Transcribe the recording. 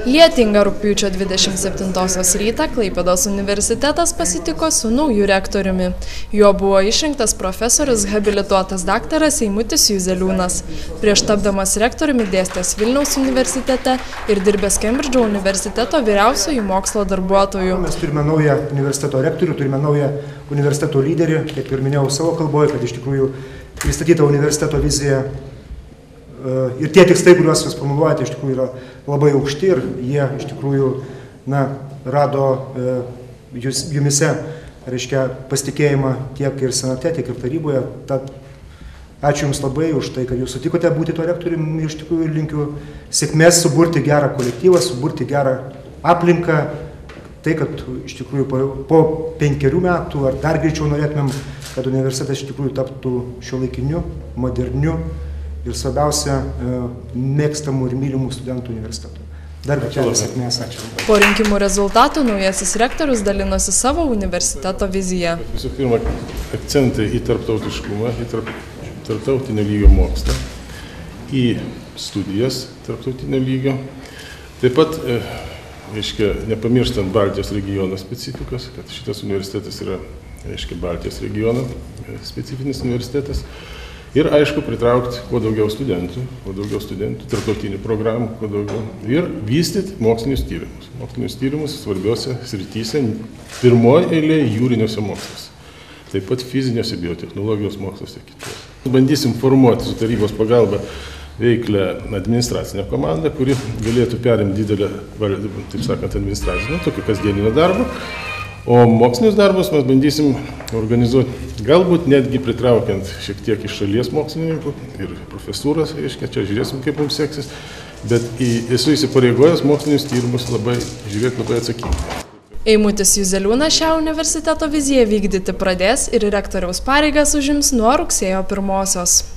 Lietingą rugpjūčio 27 rytą Klaipėdos universitetas pasitiko su nauju rektoriumi. Juo buvo išrinktas profesorius habilituotas daktaras Eimutis Juzeliūnas. Prieš tapdamas rektoriumi dėstęs Vilniaus universitete ir dirbęs Kembridžo universiteto vyriausiųjų mokslo darbuotojų. Mes turime naują universiteto rektorių, turime naują universiteto lyderį, kaip ir minėjau savo kalboje, kad iš tikrųjų pristatyta universiteto vizija ir tie tikslai, kuriuos jūs formuluojate, iš tikrųjų yra labai aukšti ir jie iš tikrųjų rado jumise, reiškia, pasitikėjimą tiek ir senate, tiek ir taryboje. Tad ačiū Jums labai už tai, kad Jūs sutikote būti to rektoriumi, iš tikrųjų linkiu sėkmės suburti gerą kolektyvą, suburti gerą aplinką. Tai, kad iš tikrųjų po 5 metų ar dar greičiau norėtumėm, kad universitetas iš tikrųjų taptų šiuolaikiniu, moderniu ir svarbiausia, mėgstamų ir mylimų studentų universitetų. Dar kartą sėkmės, ačiū. Po rinkimų rezultatų naujasis rektorius dalinosi savo universiteto viziją. Visų pirma, akcentai į tarptautiškumą, į tarptautinio lygio mokslą, į studijas tarptautinio lygio. Taip pat, reiškia, nepamirštant Baltijos regiono specifikos, kad šitas universitetas yra, reiškia, Baltijos regiono specifinis universitetas. Ir, aišku, pritraukti kuo daugiau studentų, tarptautinių programų, kuo daugiau. Ir vystyti mokslinius tyrimus. Mokslinius tyrimus svarbiose srityse, pirmoje eilėje jūriniuose moksluose. Taip pat fiziniuose biotechnologijos moksluose ir kitose. Bandysim formuoti su tarybos pagalba veiklę administracinę komandą, kuri galėtų perimti didelę, taip sakant, administracinę, tokį kasdieninę darbą. O mokslinius darbus mes bandysim organizuoti, galbūt netgi pritraukiant šiek tiek iš šalies mokslininkų ir profesūras, reiškia, čia žiūrėsim, kaip mums seksis, bet esu įsipareigojęs mokslinius tyrimus žiūrėti labai atsakingai. Eimutis Juzeliūnas šią universiteto viziją vykdyti pradės ir rektoriaus pareigas užims nuo rugsėjo 1.